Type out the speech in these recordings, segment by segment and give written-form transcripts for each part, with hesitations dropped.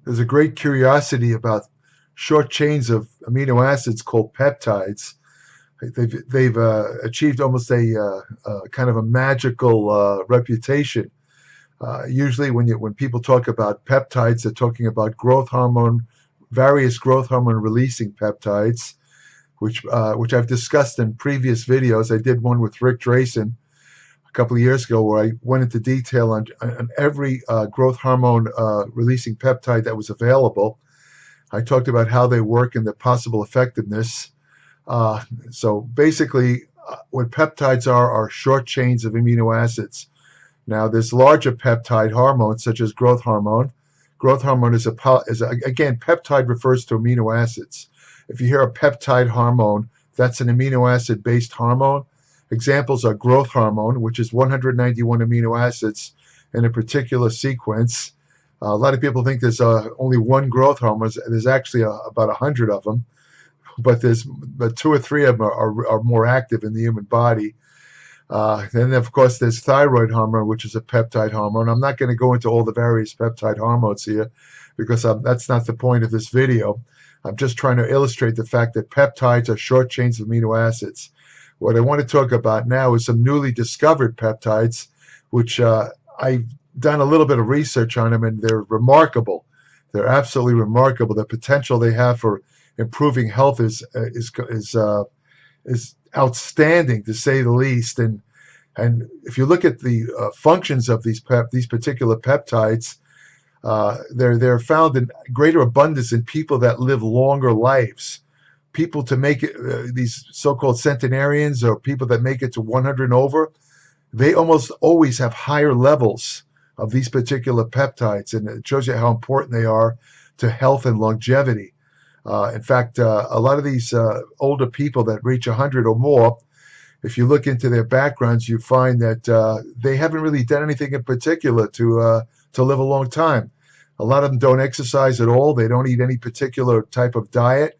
There's a great curiosity about short chains of amino acids called peptides. They've achieved almost a kind of a magical reputation. Usually, when people talk about peptides, they're talking about various growth hormone releasing peptides, which I've discussed in previous videos. I did one with Rick Drayson a couple of years ago where I went into detail on every growth hormone releasing peptide that was available. I talked about how they work and their possible effectiveness. So basically, what peptides are short chains of amino acids. Now, there's larger peptide hormones such as growth hormone. Growth hormone again, peptide refers to amino acids. If you hear a peptide hormone, that's an amino acid-based hormone. Examples are growth hormone, which is 191 amino acids in a particular sequence. A lot of people think there's only one growth hormone. There's actually about 100 of them, but two or three of them are more active in the human body. Then, of course, there's thyroid hormone, which is a peptide hormone. I'm not going to go into all the various peptide hormones here because that's not the point of this video. I'm just trying to illustrate the fact that peptides are short chains of amino acids. What I want to talk about now is some newly discovered peptides, which I've done a little bit of research on them, and they're remarkable. They're absolutely remarkable. The potential they have for improving health is outstanding, to say the least. And if you look at the functions of these particular peptides, they're found in greater abundance in people that live longer lives. People to make it, these so-called centenarians or people that make it to 100 and over, they almost always have higher levels of these particular peptides, and it shows you how important they are to health and longevity. In fact, a lot of these older people that reach 100 or more, if you look into their backgrounds, you find that they haven't really done anything in particular to live a long time. A lot of them don't exercise at all. They don't eat any particular type of diet.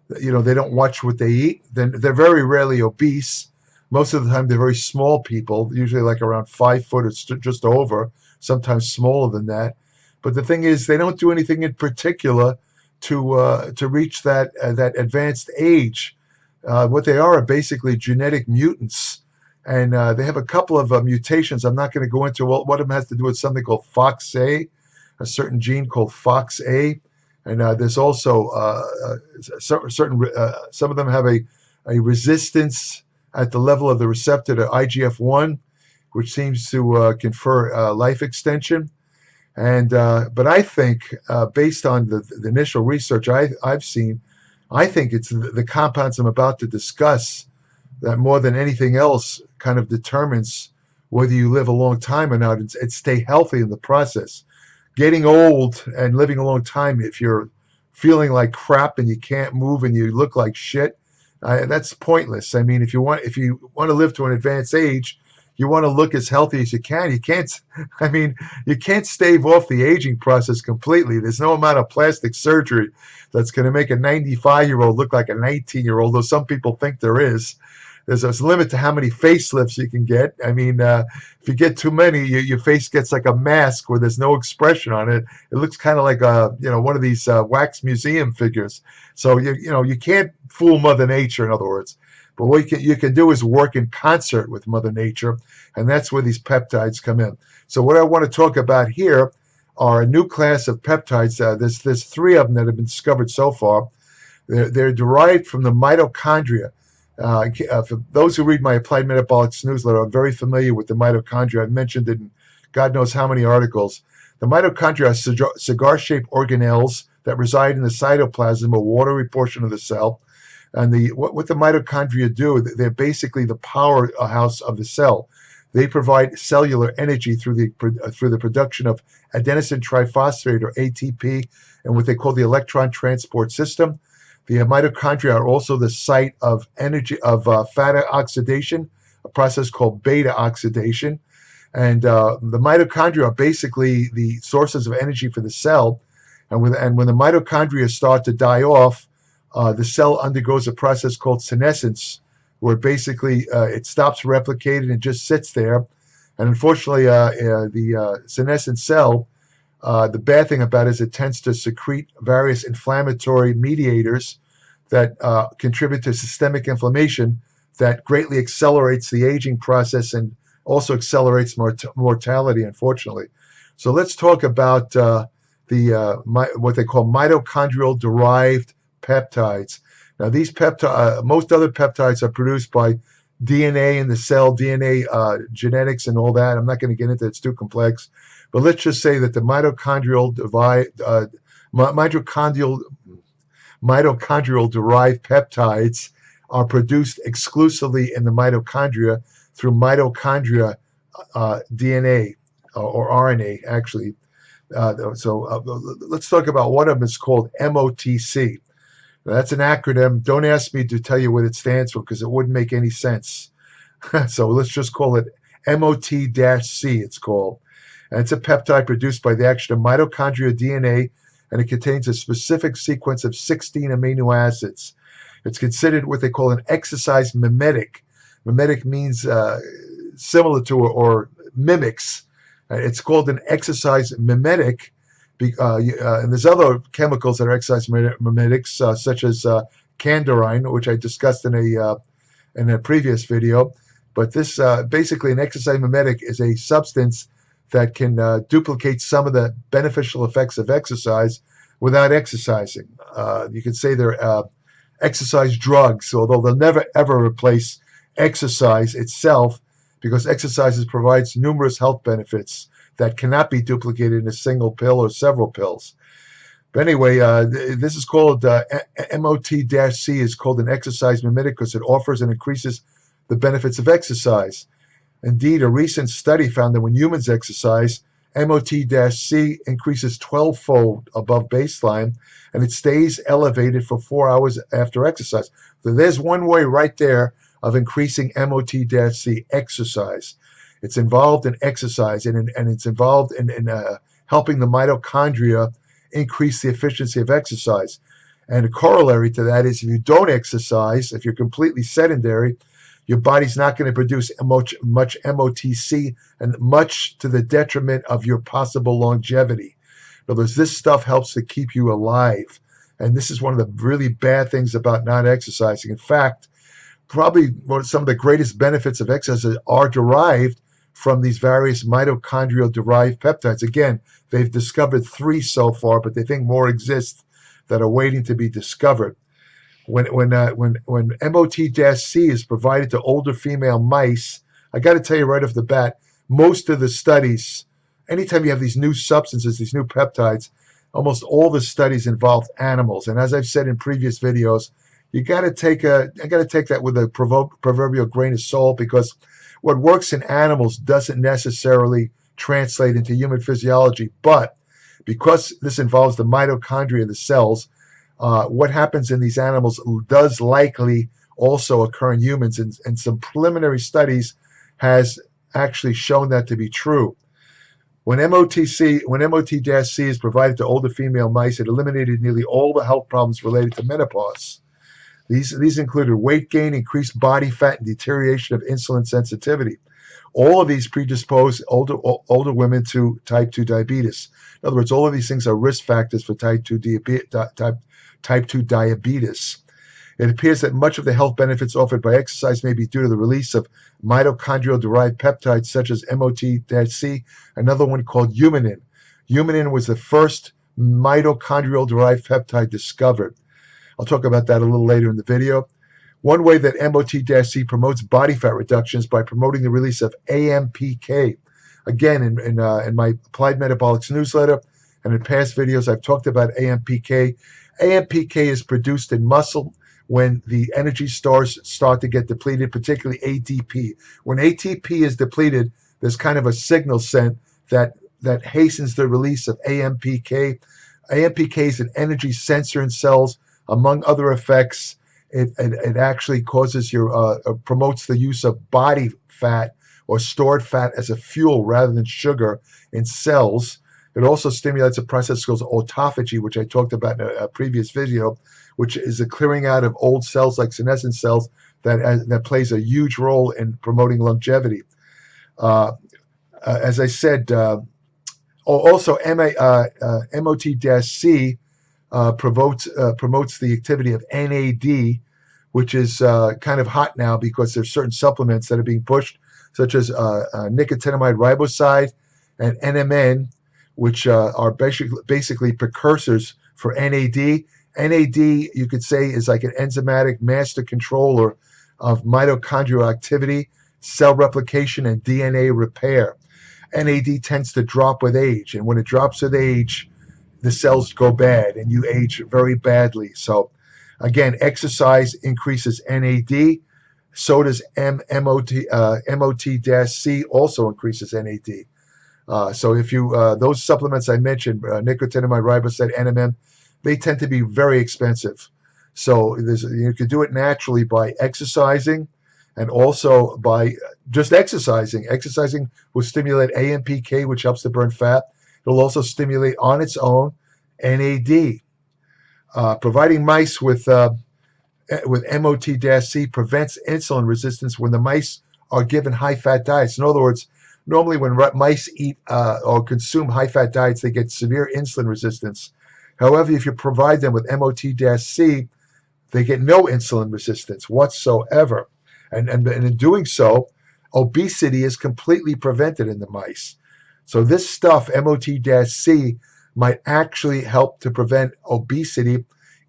They don't watch what they eat. They're very rarely obese. Most of the time, they're very small people, usually like around 5 foot or just over, sometimes smaller than that. But the thing is, they don't do anything in particular to reach that advanced age. What they are basically genetic mutants, and they have a couple of mutations. I'm not going to go into one of them has to do with something called FOXA, a certain gene called FOXA, and there's also some of them have a resistance at the level of the receptor to IGF-1, which seems to confer life extension. And but I think, based on the initial research I've seen, I think it's the compounds I'm about to discuss that more than anything else kind of determines whether you live a long time or not and stay healthy in the process. Getting old and living a long time, if you're feeling like crap and you can't move and you look like shit, that's pointless. I mean, if you want to live to an advanced age, you want to look as healthy as you can. You can't stave off the aging process completely. There's no amount of plastic surgery that's going to make a 95-year-old look like a 19-year-old, though some people think there is. There's a limit to how many facelifts you can get. I mean, if you get too many, your face gets like a mask where there's no expression on it. It looks kind of like one of these wax museum figures. So you can't fool Mother Nature, in other words. But what you can do is work in concert with Mother Nature, and that's where these peptides come in. So what I want to talk about here are a new class of peptides. There's 3 of them that have been discovered so far. They're derived from the mitochondria. For those who read my Applied Metabolics newsletter, I'm very familiar with the mitochondria. I've mentioned it in God knows how many articles. The mitochondria are cigar-shaped organelles that reside in the cytoplasm, a watery portion of the cell. And what the mitochondria do, they're basically the powerhouse of the cell. They provide cellular energy through the production of adenosine triphosphate, or ATP, and what they call the electron transport system. The mitochondria are also the site of fat oxidation, a process called beta oxidation. And the mitochondria are basically the sources of energy for the cell. And when the mitochondria start to die off, the cell undergoes a process called senescence, where basically it stops replicating and just sits there. And unfortunately, the senescent cell The bad thing about it is it tends to secrete various inflammatory mediators that contribute to systemic inflammation that greatly accelerates the aging process and also accelerates mortality, unfortunately. So let's talk about what they call mitochondrial derived peptides. Now, these most other peptides are produced by DNA in the cell, DNA genetics and all that. I'm not going to get into it, it's too complex. But let's just say that the mitochondrial derived peptides are produced exclusively in the mitochondria through mitochondria DNA or RNA, actually. Let's talk about one of them. It's called Mot-C. That's an acronym. Don't ask me to tell you what it stands for because it wouldn't make any sense. So let's just call it Mot-C, it's called. And it's a peptide produced by the action of mitochondrial DNA, and it contains a specific sequence of 16 amino acids. It's considered what they call an exercise mimetic. Mimetic means similar to or mimics. It's called an exercise mimetic. And there's other chemicals that are exercise mimetics, such as candarine, which I discussed in a previous video. But this basically an exercise mimetic is a substance that can duplicate some of the beneficial effects of exercise without exercising. You could say they're exercise drugs, although they'll never ever replace exercise itself, because exercise provides numerous health benefits that cannot be duplicated in a single pill or several pills. But anyway, this is called MOT-C is called an exercise mimetic because it offers and increases the benefits of exercise. Indeed, a recent study found that when humans exercise, MOT-C increases 12-fold above baseline, and it stays elevated for 4 hours after exercise. So there's one way right there of increasing MOT-C, exercise. It's involved in exercise, and it's involved in helping the mitochondria increase the efficiency of exercise. And a corollary to that is if you don't exercise, if you're completely sedentary, your body's not going to produce much MOT-C, and much to the detriment of your possible longevity. In other words, this stuff helps to keep you alive. And this is one of the really bad things about not exercising. In fact, probably some of the greatest benefits of exercise are derived from these various mitochondrial derived peptides. Again, they've discovered 3 so far, but they think more exist that are waiting to be discovered. When MOT-C is provided to older female mice, I got to tell you right off the bat, most of the studies, anytime you have these new substances, these new peptides, almost all the studies involve animals. And as I've said in previous videos, I got to take that with a proverbial grain of salt, because what works in animals doesn't necessarily translate into human physiology. But because this involves the mitochondria in the cells, what happens in these animals does likely also occur in humans, and some preliminary studies has actually shown that to be true. When MOT-C is provided to older female mice, it eliminated nearly all the health problems related to menopause. These included weight gain, increased body fat, and deterioration of insulin sensitivity. All of these predispose older women to type 2 diabetes. In other words, all of these things are risk factors for type 2 diabetes. It appears that much of the health benefits offered by exercise may be due to the release of mitochondrial-derived peptides such as Mot-C, another one called humanin. Humanin was the first mitochondrial-derived peptide discovered. I'll talk about that a little later in the video. One way that Mot-C promotes body fat reduction is by promoting the release of Ampk. Again, in my Applied Metabolics newsletter and in past videos, I've talked about Ampk. Ampk is produced in muscle when the energy stores start to get depleted, particularly ATP. When ATP is depleted, there's kind of a signal sent that hastens the release of Ampk. Ampk is an energy sensor in cells. Among other effects, it actually causes promotes the use of body fat or stored fat as a fuel rather than sugar in cells. It also stimulates a process called autophagy, which I talked about in a previous video, which is a clearing out of old cells like senescent cells that plays a huge role in promoting longevity. As I said, Also, Mot-C promotes the activity of NAD, which is kind of hot now because there's certain supplements that are being pushed, such as nicotinamide riboside and NMN, which are basically precursors for NAD. NAD, you could say, is like an enzymatic master controller of mitochondrial activity, cell replication, and DNA repair. NAD tends to drop with age, and when it drops with age, the cells go bad and you age very badly. So again, exercise increases NAD. So does Mot-C also increases NAD. So if you those supplements I mentioned, nicotinamide riboside, NMN, they tend to be very expensive. So you can do it naturally by exercising, and also by just exercising. Exercising will stimulate Ampk, which helps to burn fat. It'll also stimulate on its own NAD. Providing mice with Mot-C prevents insulin resistance when the mice are given high-fat diets. In other words, normally when mice eat or consume high-fat diets, they get severe insulin resistance. However, if you provide them with Mot-C, they get no insulin resistance whatsoever. And in doing so, obesity is completely prevented in the mice. So this stuff, Mot-C, might actually help to prevent obesity,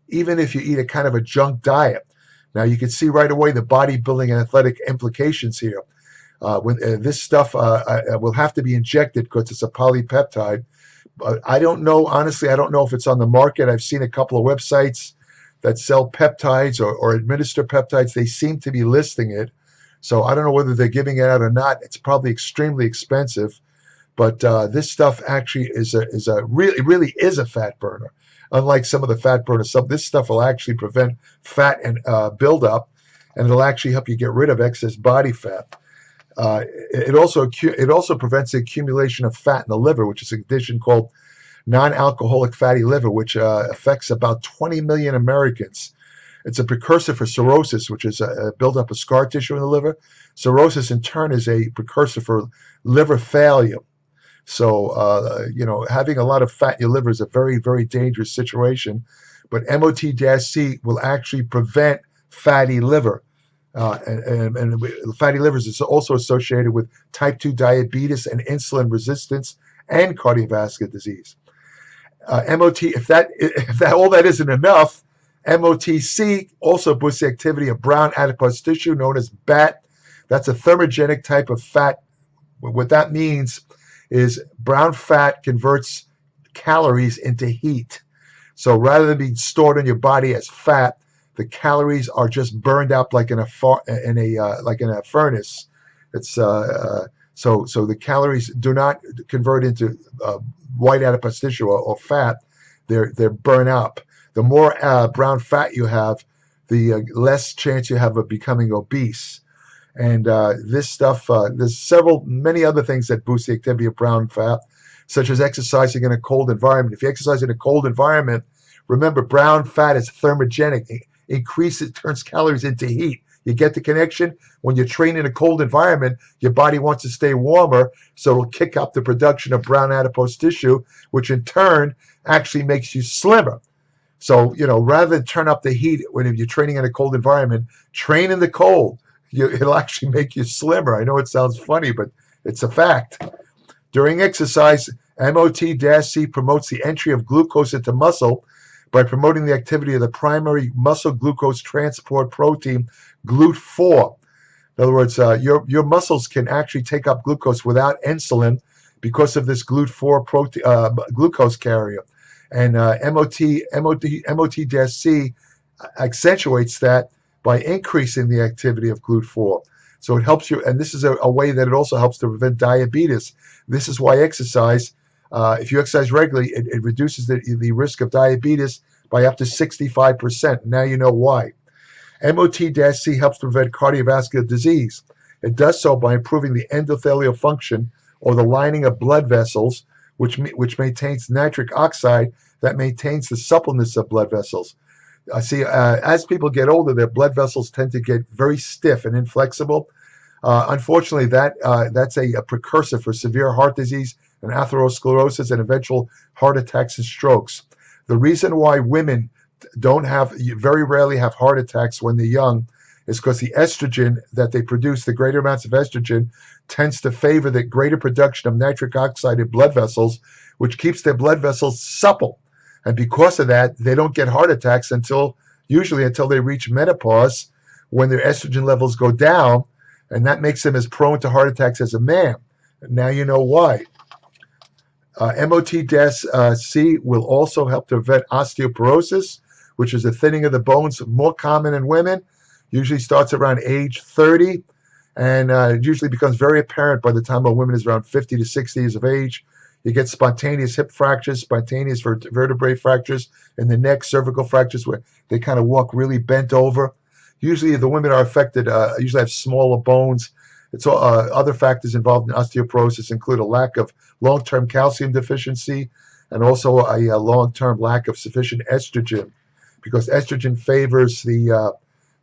even if you eat a kind of a junk diet. Now, you can see right away the bodybuilding and athletic implications here. This stuff will have to be injected because it's a polypeptide. I don't know, honestly, I don't know if it's on the market. I've seen a couple of websites that sell peptides or administer peptides. They seem to be listing it. So I don't know whether they're giving it out or not. It's probably extremely expensive. But this stuff actually really is a fat burner. Unlike some of the fat burners, this stuff will actually prevent fat and buildup, and it'll actually help you get rid of excess body fat. It also prevents the accumulation of fat in the liver, which is a condition called non-alcoholic fatty liver, which affects about 20 million Americans. It's a precursor for cirrhosis, which is a buildup of scar tissue in the liver. Cirrhosis, in turn, is a precursor for liver failure. So, having a lot of fat in your liver is a very, very dangerous situation. But Mot-C will actually prevent fatty liver. And fatty livers is also associated with type 2 diabetes and insulin resistance and cardiovascular disease. If all that isn't enough, Mot-C also boosts the activity of brown adipose tissue known as BAT. That's a thermogenic type of fat. What that means is brown fat converts calories into heat. So rather than being stored in your body as fat, the calories are just burned out like in a furnace. It's so the calories do not convert into white adipose tissue or fat. They're burned up. The more brown fat you have, the less chance you have of becoming obese. And this stuff, there's many other things that boost the activity of brown fat, such as exercising in a cold environment. If you exercise in a cold environment, remember, brown fat is thermogenic. It turns calories into heat. You get the connection? When you train in a cold environment, your body wants to stay warmer, so it'll kick up the production of brown adipose tissue, which in turn actually makes you slimmer. So, rather than turn up the heat when you're training in a cold environment, train in the cold. It'll actually make you slimmer. I know it sounds funny, but it's a fact. During exercise, Mot-C promotes the entry of glucose into muscle by promoting the activity of the primary muscle glucose transport protein, GLUT4. In other words, your muscles can actually take up glucose without insulin because of this GLUT4 glucose carrier. And Mot-C accentuates that by increasing the activity of GLUT4. So it helps you, and this is a way that it also helps to prevent diabetes. This is why exercise, if you exercise regularly, it reduces the risk of diabetes by up to 65%. Now you know why. Mot-C helps prevent cardiovascular disease. It does so by improving the endothelial function, or the lining of blood vessels, which maintains nitric oxide that maintains the suppleness of blood vessels. As people get older, their blood vessels tend to get very stiff and inflexible. Unfortunately, that's a precursor for severe heart disease, and atherosclerosis and eventual heart attacks and strokes. The reason why women very rarely have heart attacks when they're young is because the estrogen that they produce, the greater amounts of estrogen, tends to favor the greater production of nitric oxide in blood vessels, which keeps their blood vessels supple. And because of that, they don't get heart attacks usually until they reach menopause, when their estrogen levels go down, and that makes them as prone to heart attacks as a man. Now you know why. Mot-C will also help to prevent osteoporosis, which is a thinning of the bones, more common in women, usually starts around age 30, and it usually becomes very apparent by the time a woman is around 50 to 60 years of age. You get spontaneous hip fractures, spontaneous vertebrae fractures in the neck, cervical fractures where they kind of walk really bent over. Usually the women are affected, usually have smaller bones. Other factors involved in osteoporosis include a lack of long-term calcium deficiency and also a long-term lack of sufficient estrogen, because estrogen favors the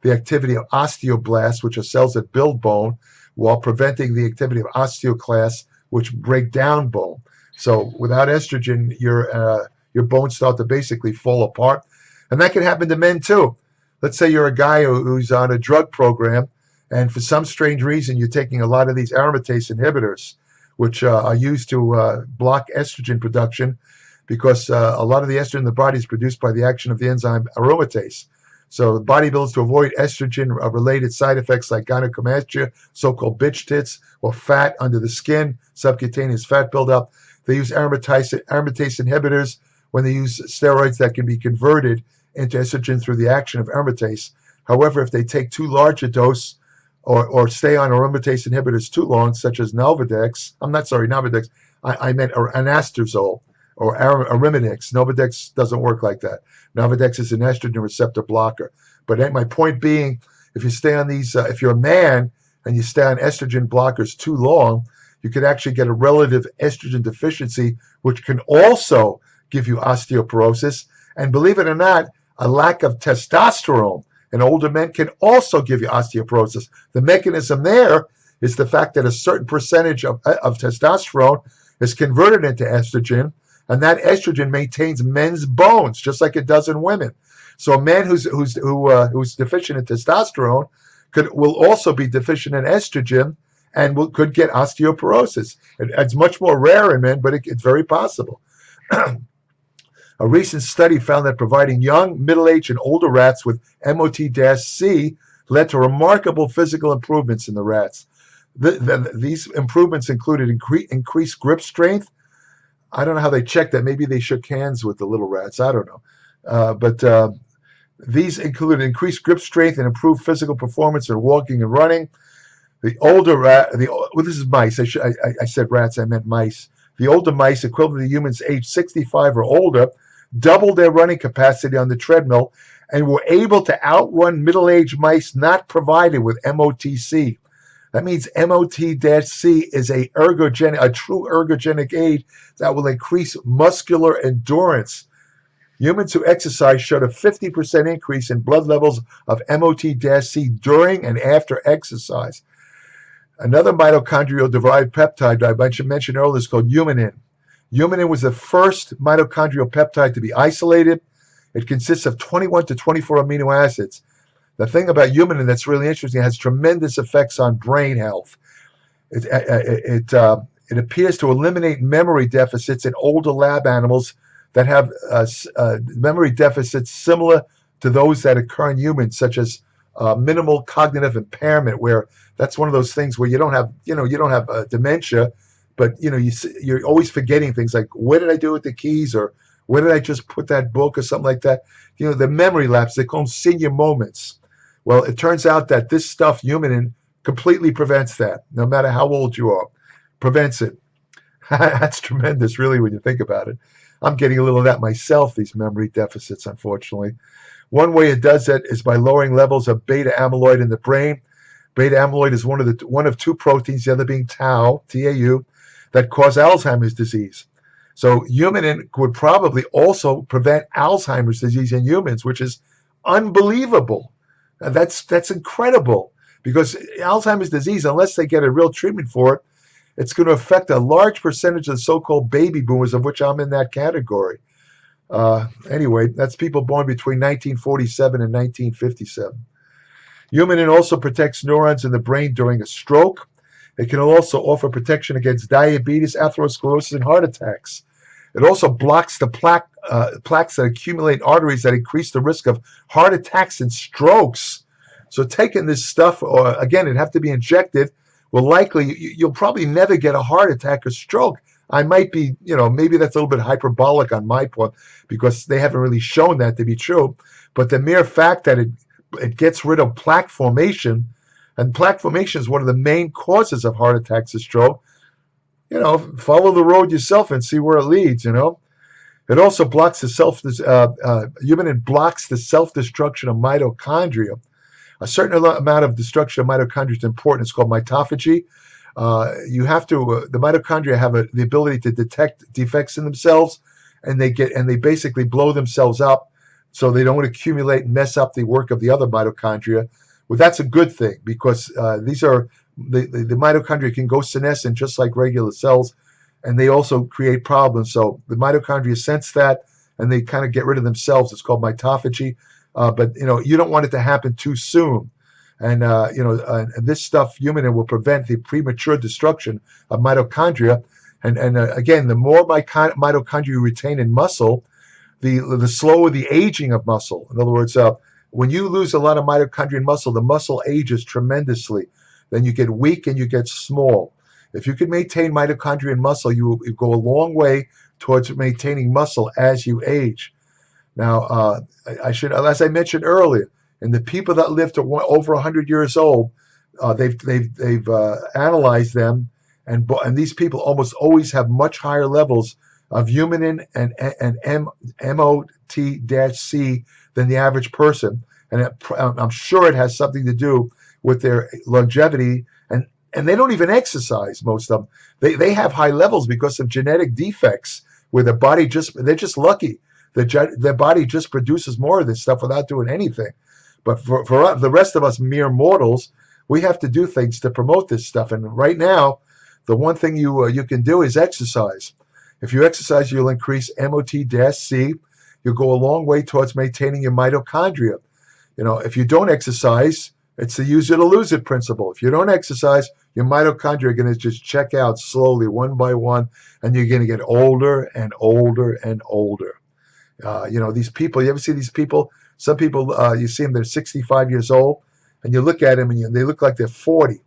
activity of osteoblasts, which are cells that build bone, while preventing the activity of osteoclasts, which break down bone. So without estrogen, your bones start to basically fall apart. And that can happen to men too. Let's say you're a guy who's on a drug program, and for some strange reason, you're taking a lot of these aromatase inhibitors, which are used to block estrogen production, because a lot of the estrogen in the body is produced by the action of the enzyme aromatase. So the body builds to avoid estrogen-related side effects like gynecomastia, so-called bitch tits, or fat under the skin, subcutaneous fat buildup. They use aromatase inhibitors when they use steroids that can be converted into estrogen through the action of aromatase. However, if they take too large a dose or stay on aromatase inhibitors too long, such as Nolvadex, I meant anastrozole or Arimidex. Nolvadex doesn't work like that. Nolvadex is an estrogen receptor blocker. But my point being, if you stay on these, if you're a man and you stay on estrogen blockers too long, you could actually get a relative estrogen deficiency, which can also give you osteoporosis. And believe it or not, a lack of testosterone in older men can also give you osteoporosis. The mechanism there is the fact that a certain percentage of testosterone is converted into estrogen, and that estrogen maintains men's bones just like it does in women. So a man who's deficient in testosterone will also be deficient in estrogen and could get osteoporosis. It's much more rare in men, but it's very possible. A recent study found that providing young, middle-aged, and older rats with Mot-C led to remarkable physical improvements in the rats. These improvements included increased grip strength. I don't know how they checked that. Maybe they shook hands with the little rats. I don't know. But these included increased grip strength and improved physical performance in walking and running. The older this is mice. I said rats. I meant mice. The older mice, equivalent to humans aged 65 or older, doubled their running capacity on the treadmill and were able to outrun middle-aged mice not provided with Mot-C. That means Mot-C is a true ergogenic aid that will increase muscular endurance. Humans who exercise showed a 50% increase in blood levels of Mot-C during and after exercise. Another mitochondrial derived peptide I mentioned earlier is called humanin. Humanin was the first mitochondrial peptide to be isolated. It consists of 21 to 24 amino acids. The thing about humanin that's really interesting, it has tremendous effects on brain health. It appears to eliminate memory deficits in older lab animals that have memory deficits similar to those that occur in humans, such as minimal cognitive impairment, where that's one of those things where you don't have dementia, but you're always forgetting things like, what did I do with the keys, or where did I just put that book, or something like that. The memory lapse, they call them senior moments. Well, it turns out that this stuff, humanin, completely prevents that, no matter how old you are. Prevents it. That's tremendous, really, when you think about it. I'm getting a little of that myself, these memory deficits, unfortunately. One way it does that is by lowering levels of beta amyloid in the brain. Beta amyloid is one of two proteins, the other being tau, T-A-U, that cause Alzheimer's disease. So humanin would probably also prevent Alzheimer's disease in humans, which is unbelievable. And that's incredible, because Alzheimer's disease, unless they get a real treatment for it, it's going to affect a large percentage of the so-called baby boomers, of which I'm in that category. Anyway, that's people born between 1947 and 1957. Humanin also protects neurons in the brain during a stroke. It can also offer protection against diabetes, atherosclerosis, and heart attacks. It also blocks the plaques that accumulate in arteries that increase the risk of heart attacks and strokes. So taking this stuff, or again, it'd have to be injected, will likely, you'll probably never get a heart attack or stroke. I might be, maybe that's a little bit hyperbolic on my part because they haven't really shown that to be true. But the mere fact that it gets rid of plaque formation, and plaque formation is one of the main causes of heart attacks and stroke. Follow the road yourself and see where it leads. It also blocks the humanin blocks the self-destruction of mitochondria. A certain amount of destruction of mitochondria is important. It's called mitophagy. The mitochondria have the ability to detect defects in themselves, and they basically blow themselves up so they don't accumulate and mess up the work of the other mitochondria. Well, that's a good thing because the mitochondria can go senescent just like regular cells, and they also create problems. So the mitochondria sense that, and they kind of get rid of themselves. It's called mitophagy. But you don't want it to happen too soon, and this stuff, humanin, will prevent the premature destruction of mitochondria. And again, the more mitochondria you retain in muscle, the slower the aging of muscle. In other words, when you lose a lot of mitochondria in muscle, the muscle ages tremendously. Then you get weak and you get small. If you can maintain mitochondria in muscle, you go a long way towards maintaining muscle as you age. Now, as I mentioned earlier, and the people that live to over 100 years old, they've analyzed them, and these people almost always have much higher levels of humanin and Mot-C than the average person, and I'm sure it has something to do with their longevity. And they don't even exercise. Most of them, they have high levels because of genetic defects, where their body they're just lucky. Their body just produces more of this stuff without doing anything. But for the rest of us mere mortals, we have to do things to promote this stuff. And right now, the one thing you can do is exercise. If you exercise, you'll increase Mot-C. You'll go a long way towards maintaining your mitochondria. If you don't exercise, it's the use it or lose it principle. If you don't exercise, your mitochondria are going to just check out slowly, one by one, and you're going to get older and older and older. These people, you ever see these people? Some people, you see them, they're 65 years old, and you look at them and they look like they're 40.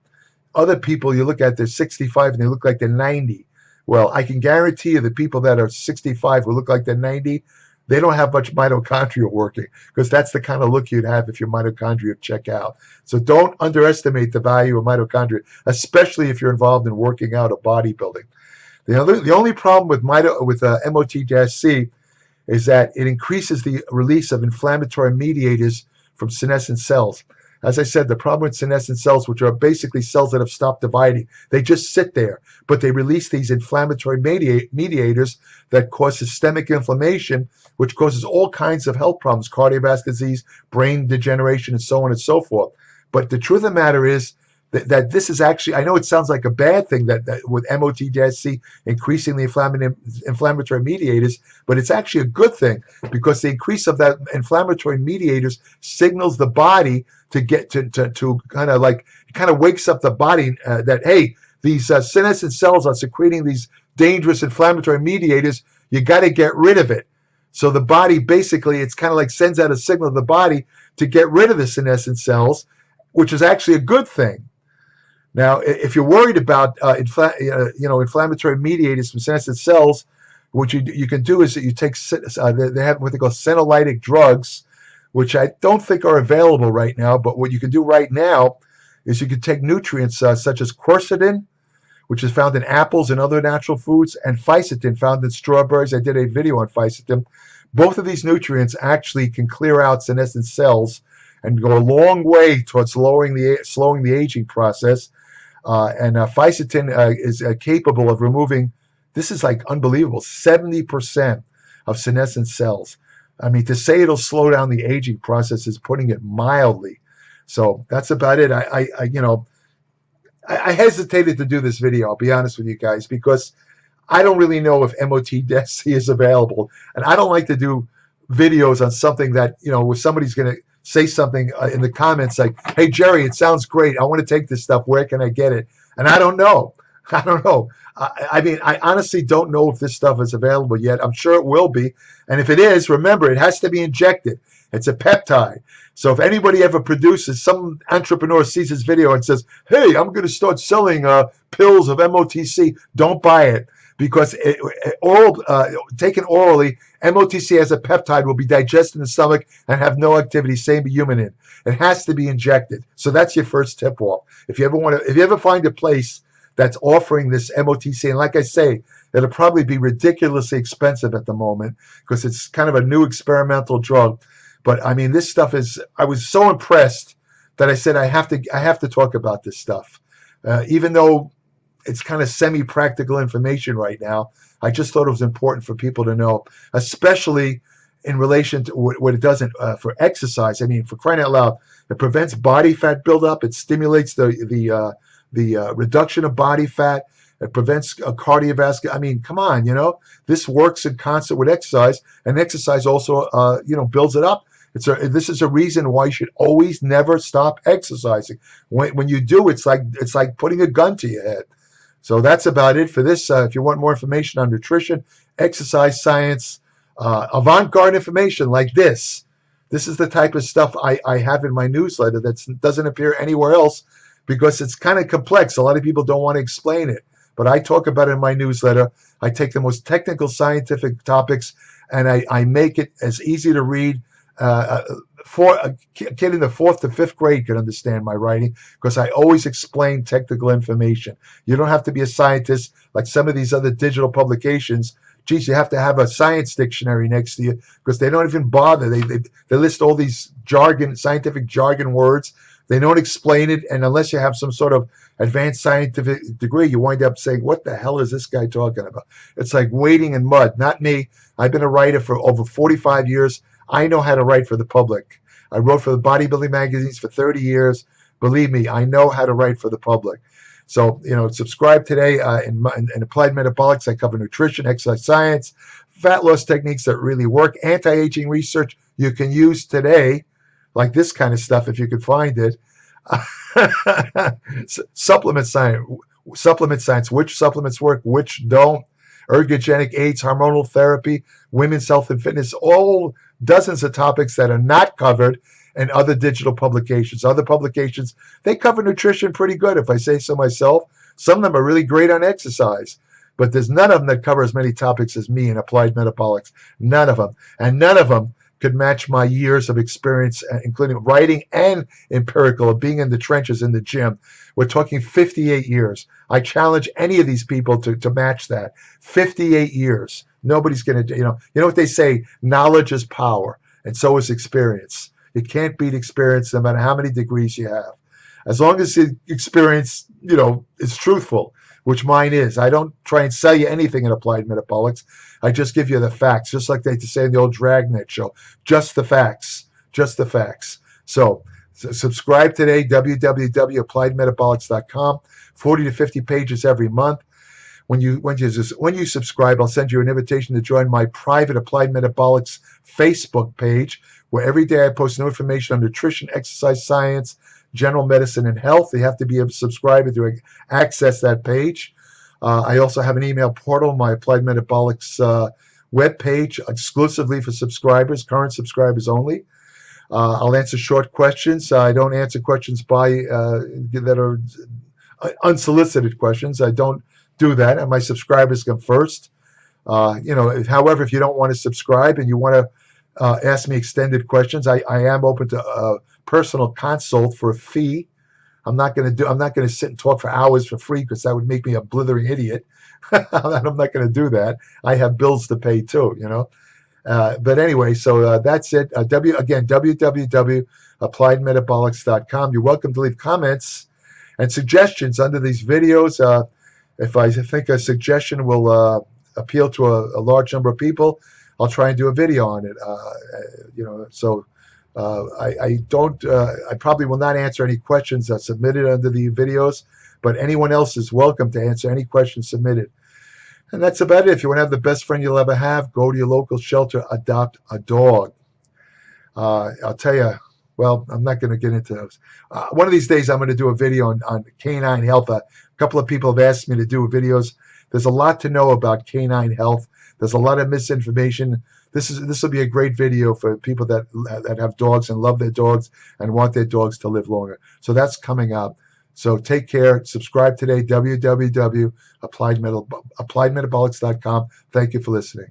Other people, you look at, they're 65 and they look like they're 90. Well, I can guarantee you the people that are 65 who look like they're 90, they don't have much mitochondria working, because that's the kind of look you'd have if your mitochondria check out. So don't underestimate the value of mitochondria, especially if you're involved in working out or bodybuilding. The only problem with Mot-C is that it increases the release of inflammatory mediators from senescent cells. As I said, the problem with senescent cells, which are basically cells that have stopped dividing, they just sit there, but they release these inflammatory mediators that cause systemic inflammation, which causes all kinds of health problems, cardiovascular disease, brain degeneration, and so on and so forth. But the truth of the matter is that this is actually, I know it sounds like a bad thing that with Mot-C increasing the inflammatory mediators, but it's actually a good thing, because the increase of that inflammatory mediators signals the body to get to kind of wakes up the body that, hey, these senescent cells are secreting these dangerous inflammatory mediators. You got to get rid of it. So the body basically, it's kind of like sends out a signal to the body to get rid of the senescent cells, which is actually a good thing. Now, if you're worried about inflammatory mediators from senescent cells, what you can do is that you take they have what they call senolytic drugs, which I don't think are available right now. But what you can do right now is you can take nutrients such as quercetin, which is found in apples and other natural foods, and fisetin, found in strawberries. I did a video on fisetin. Both of these nutrients actually can clear out senescent cells and go a long way towards slowing the aging process. And fisetin is capable of removing, this is like unbelievable, 70% of senescent cells. I mean, to say it'll slow down the aging process is putting it mildly. So that's about it. I hesitated to do this video, I'll be honest with you guys, because I don't really know if Mot-C is available. And I don't like to do videos on something that, where somebody's going to say something in the comments like, hey, Jerry, it sounds great. I want to take this stuff. Where can I get it? And I don't know. I don't know. I mean, I honestly don't know if this stuff is available yet. I'm sure it will be. And if it is, remember, it has to be injected. It's a peptide. So if anybody ever produces, some entrepreneur sees this video and says, hey, I'm going to start selling pills of Mot-C, don't buy it. Because taken orally, Mot-C as a peptide will be digested in the stomach and have no activity, same human. It has to be injected. So that's your first tip off. If you ever find a place that's offering this Mot-C, and like I say, it'll probably be ridiculously expensive at the moment because it's kind of a new experimental drug. But I mean, this stuff I was so impressed that I said I have to talk about this stuff, even though it's kind of semi-practical information right now. I just thought it was important for people to know, especially in relation to what it does for exercise. I mean, for crying out loud, it prevents body fat buildup. It stimulates the reduction of body fat. It prevents cardiovascular. I mean, come on, this works in concert with exercise, and exercise also, builds it up. This is a reason why you should always never stop exercising. When you do, it's like putting a gun to your head. So that's about it for this. If you want more information on nutrition, exercise science, avant-garde information like this is the type of stuff I have in my newsletter that doesn't appear anywhere else because it's kind of complex. A lot of people don't want to explain it, but I talk about it in my newsletter. I take the most technical scientific topics and I make it as easy to read. For a kid in the 4th to 5th grade can understand my writing because I always explain technical information. You don't have to be a scientist like some of these other digital publications. Geez, you have to have a science dictionary next to you because they don't even bother. They list all these scientific jargon words. They don't explain it, and unless you have some sort of advanced scientific degree, you wind up saying, what the hell is this guy talking about? It's like wading in mud. Not me. I've been a writer for over 45 years. I know how to write for the public. I wrote for the bodybuilding magazines for 30 years. Believe me, I know how to write for the public. So, subscribe today in Applied Metabolics. I cover nutrition, exercise science, fat loss techniques that really work, anti-aging research you can use today, like this kind of stuff if you could find it. Supplement science, which supplements work, which don't, ergogenic aids, hormonal therapy, women's health and fitness, all dozens of topics that are not covered in other digital publications. Other publications, they cover nutrition pretty good, if I say so myself. Some of them are really great on exercise, but there's none of them that cover as many topics as me in Applied Metabolics. None of them. And none of them could match my years of experience, including writing and empirical, of being in the trenches in the gym. We're talking 58 years. I challenge any of these people to match that. 58 years. Nobody's going to, you know what they say, knowledge is power, and so is experience. You can't beat experience no matter how many degrees you have. As long as the experience, is truthful, which mine is. I don't try and sell you anything in Applied Metabolics. I just give you the facts, just like they used to say in the old Dragnet show. Just the facts. Just the facts. So subscribe today, www.appliedmetabolics.com. 40 to 50 pages every month. When you subscribe, I'll send you an invitation to join my private Applied Metabolics Facebook page, where every day I post new information on nutrition, exercise science, general medicine, and health. You have to be a subscriber to access that page. I also have an email portal, my Applied Metabolics web page, exclusively for subscribers, current subscribers only. I'll answer short questions. I don't answer questions that are unsolicited questions. I don't do that, and my subscribers come first. However, if you don't want to subscribe and you want to ask me extended questions, I am open to a personal consult for a fee. I'm not going to sit and talk for hours for free because that would make me a blithering idiot. I'm not going to do that. I have bills to pay too, But anyway, so that's it. www.appliedmetabolics.com. You're welcome to leave comments and suggestions under these videos. If I think a suggestion will appeal to a large number of people, I'll try and do a video on it. I probably will not answer any questions submitted under the videos, but anyone else is welcome to answer any questions submitted. And that's about it. If you want to have the best friend you'll ever have, go to your local shelter, adopt a dog. I'll tell you, well, I'm not going to get into those. One of these days, I'm going to do a video on canine health. A couple of people have asked me to do videos. There's a lot to know about canine health. There's a lot of misinformation. This will be a great video for people that have dogs and love their dogs and want their dogs to live longer. So that's coming up. So take care. Subscribe today, www.appliedmetabolics.com. Thank you for listening.